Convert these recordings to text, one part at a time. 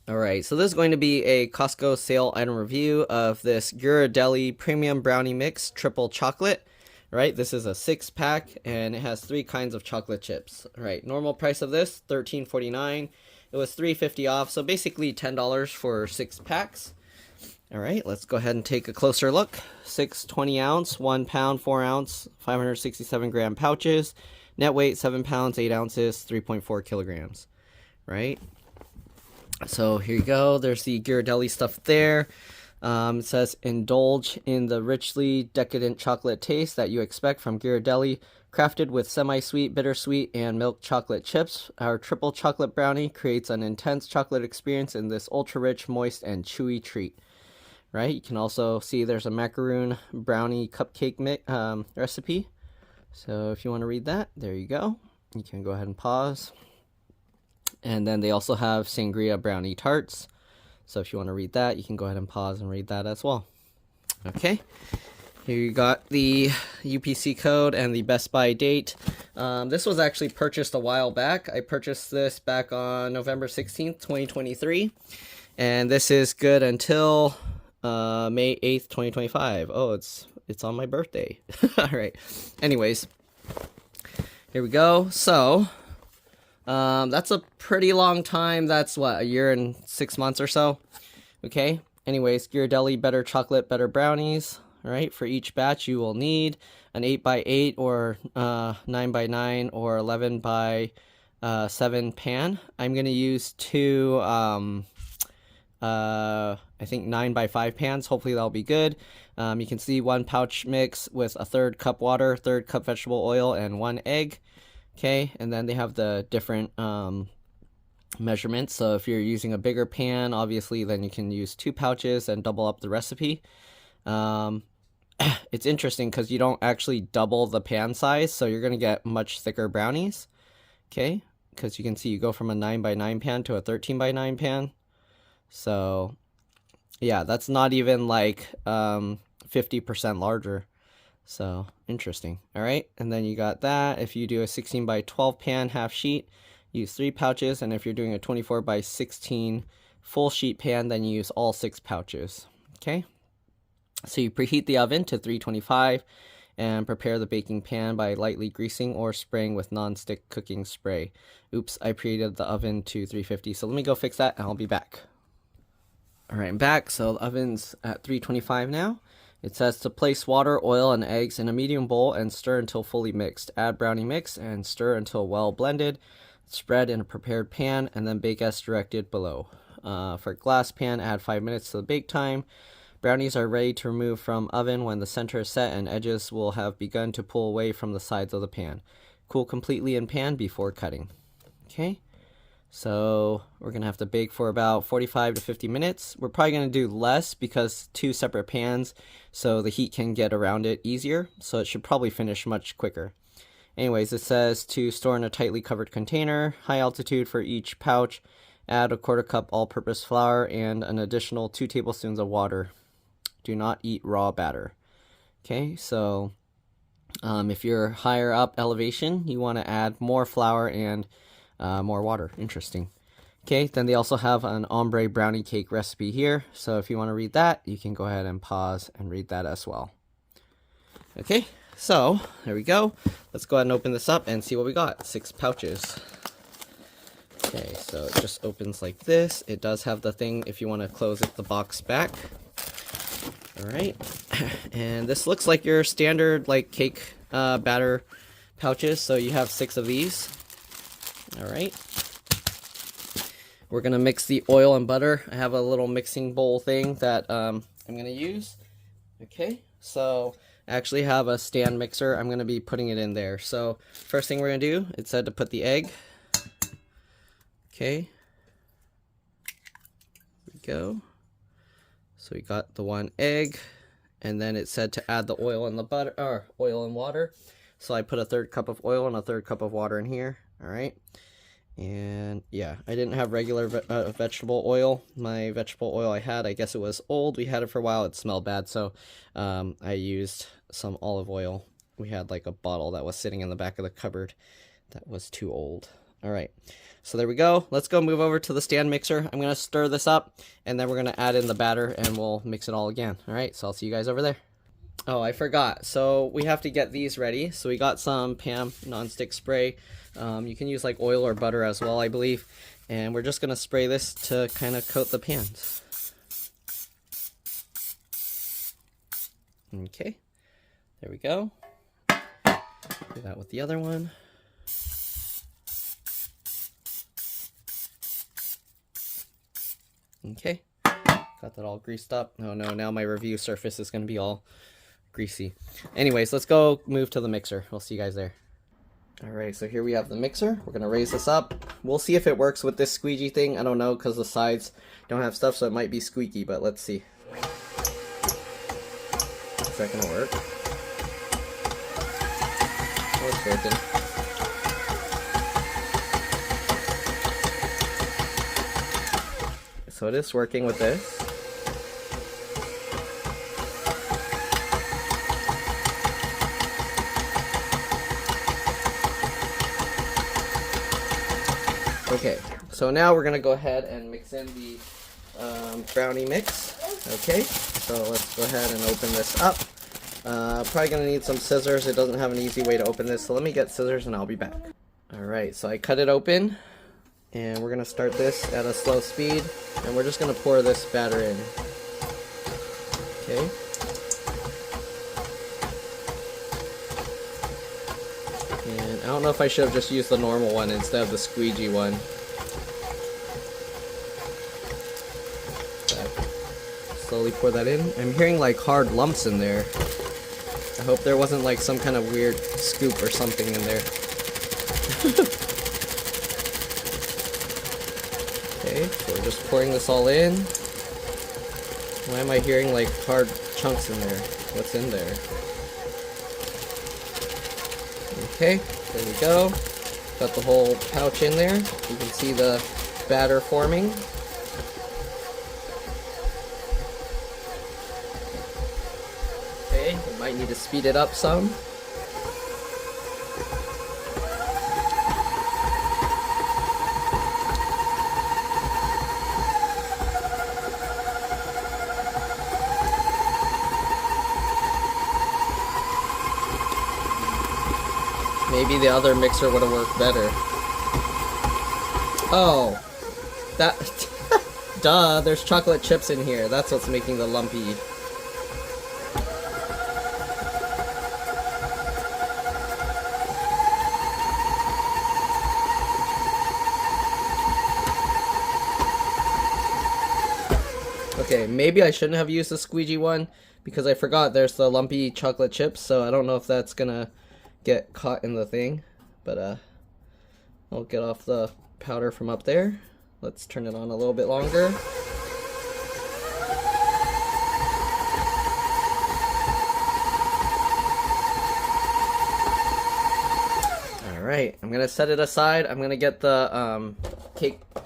Alright, so this is going to be a Costco sale item review of this Ghirardelli Premium Brownie Mix Triple Chocolate. Right, this is a 6-pack and it has 3 kinds of chocolate chips. Alright, normal price of this, $13.49. It was $3.50 off, so basically $10 for 6 packs. Alright, let's go ahead and take a closer look. 6 20-ounce, 1 pound, 4 ounce, 567 gram pouches. Net weight 7 pounds, 8 ounces, 3.4 kilograms. Right? So here you go. There's the Ghirardelli stuff there. It says, indulge in the richly decadent chocolate taste that you expect from Ghirardelli. Crafted with semi-sweet, bittersweet, and milk chocolate chips, our triple chocolate brownie creates an intense chocolate experience in this ultra-rich, moist, and chewy treat. Right? You can also see there's a macaroon brownie cupcake recipe. So if you want to read that, there you go. You can go ahead and pause. And then they also have sangria brownie tarts. So if you want to read that, you can go ahead and pause and read that as well. Okay. Here you got the UPC code and the Best Buy date. This was actually purchased a while back. I purchased this back on November 16th, 2023. And this is good until May 8th, 2025. Oh, it's on my birthday. All right. Anyways, here we go. So that's a pretty long time. That's what, a year and 6 months or so. Okay. Anyways, Ghirardelli Better Chocolate, Better Brownies. All right. For each batch, you will need an 8x8 or 9x9 or 11x7 pan. I'm going to use two, I think 9x5 pans. Hopefully that'll be good. You can see 1 pouch mix with a 1/3 cup water, 1/3 cup vegetable oil, and 1 egg. Okay, and then they have the different measurements. So if you're using a bigger pan, obviously, then you can use 2 pouches and double up the recipe. It's interesting because you don't actually double the pan size, so you're going to get much thicker brownies. Okay, because you can see you go from a 9x9 pan to a 13x9 pan. So yeah, that's not even like 50% larger. So interesting. All right, and then you got that. If you do a 16x12 pan half sheet, use 3 pouches, and if you're doing a 24x16 full sheet pan, then you use all 6 pouches. Okay, so you preheat the oven to 325 and prepare the baking pan by lightly greasing or spraying with non-stick cooking spray. Oops, I preheated the oven to 350, so let me go fix that and I'll be back. All right, I'm back. So the oven's at 325 now. It says to place water, oil, and eggs in a medium bowl and stir until fully mixed. Add brownie mix and stir until well blended. Spread in a prepared pan and then bake as directed below. For a glass pan, add 5 minutes to the bake time. Brownies are ready to remove from oven when the center is set and edges will have begun to pull away from the sides of the pan. Cool completely in pan before cutting. Okay. So we're going to have to bake for about 45 to 50 minutes. We're probably going to do less because 2 separate pans, so the heat can get around it easier. So it should probably finish much quicker. Anyways, it says to store in a tightly covered container, high altitude for each pouch. Add a 1/4 cup all-purpose flour and an additional 2 tablespoons of water. Do not eat raw batter. Okay, so if you're higher up elevation, you want to add more flour and more water. Interesting. Okay, then they also have an ombre brownie cake recipe here. So if you want to read that, you can go ahead and pause and read that as well. Okay, so there we go. Let's go ahead and open this up and see what we got. 6 pouches. Okay, so it just opens like this. It does have the thing if you want to close it, the box back. All right, and this looks like your standard like cake batter pouches. So you have 6 of these. All right, we're gonna mix the oil and butter. I have a little mixing bowl thing that I'm gonna use. Okay, so I actually have a stand mixer. I'm gonna be putting it in there. So first thing we're gonna do, it said to put the egg. Okay, here we go. So we got the 1 egg, and then it said to add the oil and the butter, or oil and water. So I put a 1/3 cup of oil and a 1/3 cup of water in here. All right. And yeah, I didn't have regular vegetable oil. My vegetable oil I had, I guess it was old. We had it for a while. It smelled bad. So I used some olive oil. We had like a bottle that was sitting in the back of the cupboard that was too old. All right. So there we go. Let's go move over to the stand mixer. I'm gonna stir this up, and then we're gonna add in the batter, and we'll mix it all again. All right, so I'll see you guys over there. Oh, I forgot. So we have to get these ready. So we got some Pam nonstick spray. You can use like oil or butter as well, I believe. And we're just gonna spray this to kind of coat the pans. Okay, there we go. Do that with the other one. Okay, got that all greased up. Oh no, now my review surface is gonna be all greasy. Anyways, let's go move to the mixer. We'll see you guys there. Alright, so here we have the mixer. We're gonna raise this up. We'll see if it works with this squeegee thing. I don't know, because the sides don't have stuff, so it might be squeaky, but let's see. Is that gonna work? Oh, it's working. So it is working with this. Okay, so now we're gonna go ahead and mix in the brownie mix. Okay, so let's go ahead and open this up. Probably gonna need some scissors. It doesn't have an easy way to open this, so let me get scissors and I'll be back. Alright, so I cut it open, and we're gonna start this at a slow speed, and we're just gonna pour this batter in. Okay. And I don't know if I should have just used the normal one instead of the squeegee one. But slowly pour that in. I'm hearing like hard lumps in there. I hope there wasn't like some kind of weird scoop or something in there. Okay, so we're just pouring this all in. Why am I hearing like hard chunks in there? What's in there? Okay, there we go. Got the whole pouch in there. You can see the batter forming. Okay, we might need to speed it up some. Maybe the other mixer would have worked better. Oh, that, duh, there's chocolate chips in here. That's what's making the lumpy. Okay, maybe I shouldn't have used the squeegee one because I forgot there's the lumpy chocolate chips, so I don't know if that's gonna get caught in the thing, but I'll get off the powder from up there. Let's turn it on a little bit longer. Alright, I'm gonna set it aside. I'm gonna get the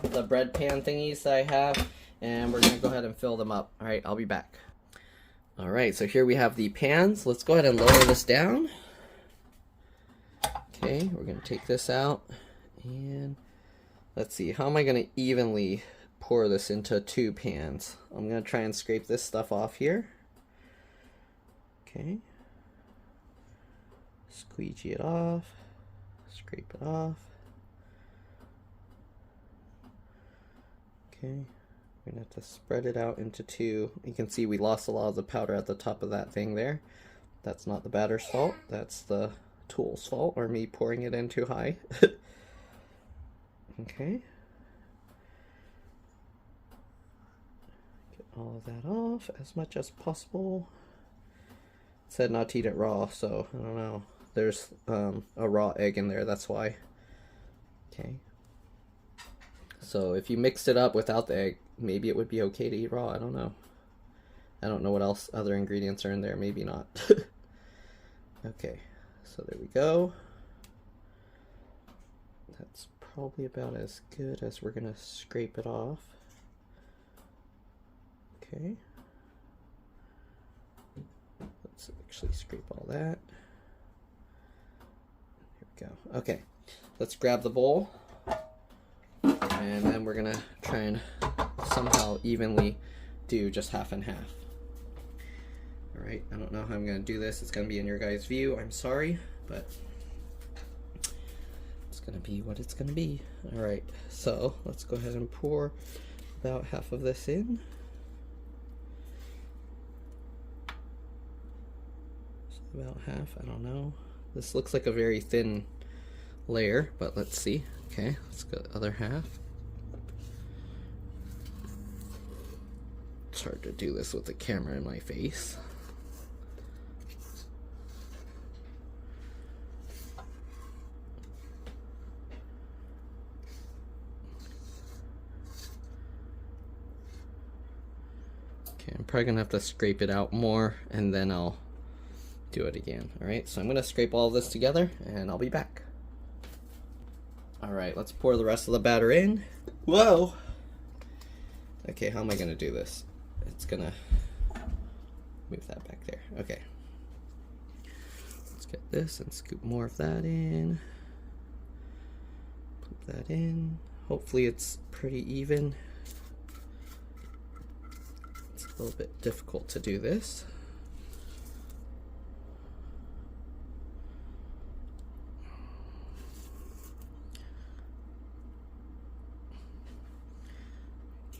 the bread pan thingies that I have, and we're gonna go ahead and fill them up. Alright, I'll be back. Alright, so here we have the pans. Let's go ahead and lower this down. Okay, we're going to take this out, and let's see, how am I going to evenly pour this into 2 pans? I'm going to try and scrape this stuff off here. Okay. Squeegee it off. Scrape it off. Okay. We're going to have to spread it out into 2. You can see we lost a lot of the powder at the top of that thing there. That's not the batter's fault. That's the tool's fault, or me pouring it in too high. Okay. Get all of that off as much as possible. It said not to eat it raw, so I don't know. There's a raw egg in there, that's why. Okay. So if you mixed it up without the egg, maybe it would be okay to eat raw. I don't know. I don't know what else other ingredients are in there. Maybe not. Okay. So there we go. That's probably about as good as we're gonna scrape it off. Okay. Let's actually scrape all that. Here we go. Okay. Let's grab the bowl. And then we're gonna try and somehow evenly do just half and half. All right, I don't know how I'm gonna do this. It's gonna be in your guys' view. I'm sorry, but it's gonna be what it's gonna be. All right, so let's go ahead and pour about half of this in. So about half, I don't know. This looks like a very thin layer, but let's see. Okay, let's go the other half. It's hard to do this with the camera in my face. Okay, I'm probably gonna have to scrape it out more and then I'll do it again. All right, so I'm gonna scrape all of this together and I'll be back. All right, let's pour the rest of the batter in. Whoa! Okay, how am I gonna do this? It's gonna move that back there. Okay. Let's get this and scoop more of that in. Put that in. Hopefully it's pretty even. It's a little bit difficult to do this.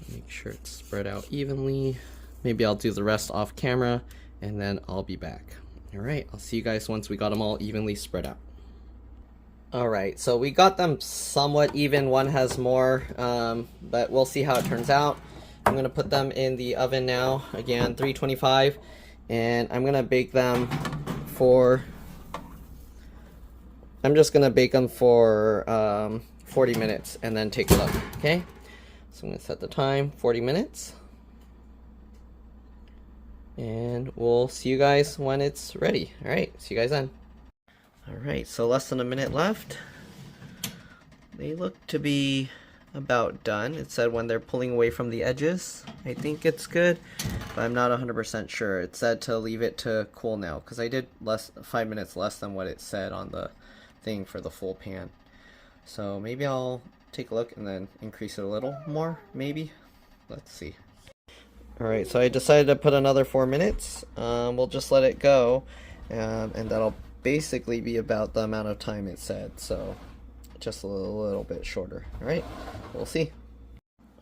Make sure it's spread out evenly. Maybe I'll do the rest off camera and then I'll be back. All right, I'll see you guys once we got them all evenly spread out. All right, so we got them somewhat even. One has more, but we'll see how it turns out. I'm gonna put them in the oven now, again, 325, and I'm gonna bake them for, I'm just gonna bake them for 40 minutes and then take a look, okay? So I'm gonna set the time, 40 minutes. And we'll see you guys when it's ready. All right, see you guys then. All right, so less than a minute left. They look to be about done. It said when they're pulling away from the edges. I think it's good, but I'm not 100% sure. It said to leave it to cool now, because I did 5 minutes less than what it said on the thing for the full pan. So maybe I'll take a look and then increase it a little more, maybe. Let's see. Alright, so I decided to put another 4 minutes. We'll just let it go, and that'll basically be about the amount of time it said, so just a little bit shorter. Alright, we'll see.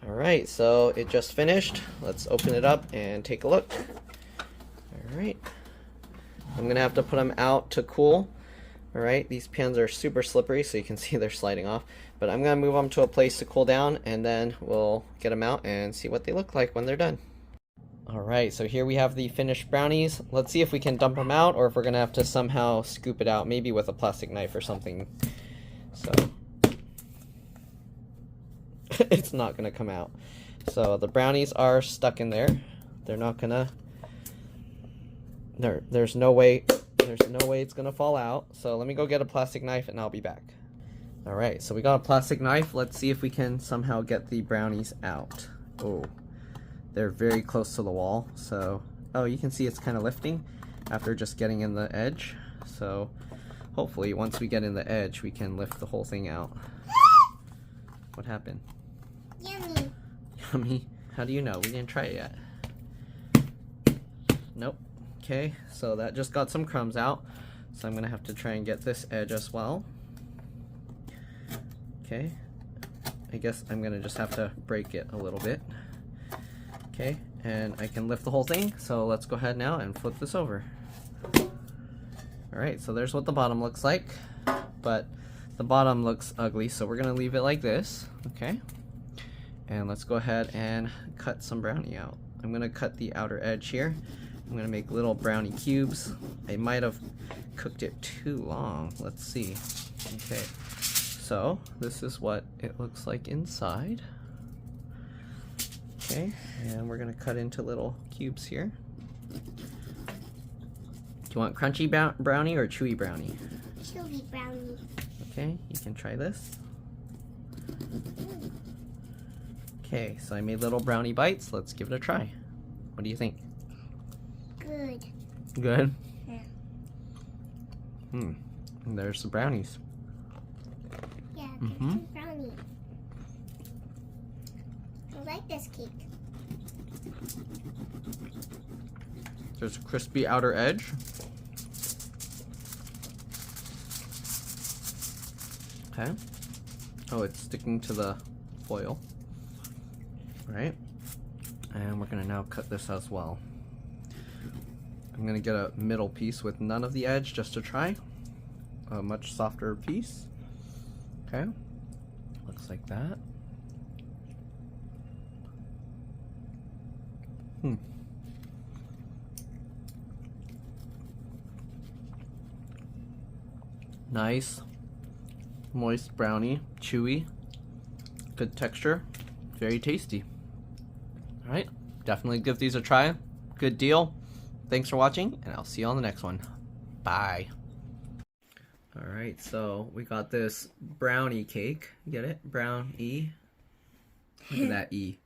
Alright, so it just finished. Let's open it up and take a look. Alright, I'm gonna have to put them out to cool. Alright, these pans are super slippery, so you can see they're sliding off. But I'm gonna move them to a place to cool down, and then we'll get them out and see what they look like when they're done. Alright, so here we have the finished brownies. Let's see if we can dump them out, or if we're gonna have to somehow scoop it out, maybe with a plastic knife or something. So it's not gonna come out. So the brownies are stuck in there. They're not gonna, there's no way it's gonna fall out. So let me go get a plastic knife and I'll be back. Alright, so we got a plastic knife. Let's see if we can somehow get the brownies out. Oh, they're very close to the wall. So, oh, you can see it's kind of lifting after just getting in the edge. So hopefully once we get in the edge, we can lift the whole thing out. What happened? Yummy. Yummy? How do you know? We didn't try it yet. Nope. Okay, so that just got some crumbs out. So I'm gonna have to try and get this edge as well. Okay, I guess I'm gonna just have to break it a little bit. Okay, and I can lift the whole thing, so let's go ahead now and flip this over. Alright, so there's what the bottom looks like, but the bottom looks ugly, so we're gonna leave it like this, okay? And let's go ahead and cut some brownie out. I'm gonna cut the outer edge here. I'm gonna make little brownie cubes. I might have cooked it too long. Let's see. Okay, so this is what it looks like inside. Okay, and we're gonna cut into little cubes here. Do you want crunchy brownie or chewy brownie? Chewy brownie. Okay, you can try this. Okay, so I made little brownie bites. Let's give it a try. What do you think? Good. Good? Yeah. And there's the brownies. Yeah, there's some brownie. I like this cake. There's a crispy outer edge. Okay. Oh, it's sticking to the foil. Right. And we're gonna now cut this as well. I'm gonna get a middle piece with none of the edge just to try. A much softer piece. Okay. Looks like that. Nice, moist brownie, chewy, good texture, very tasty. All right, definitely give these a try. Good deal. Thanks for watching, and I'll see you on the next one. Bye. All right, so we got this brownie cake. Get it? Brown E. Look at that E.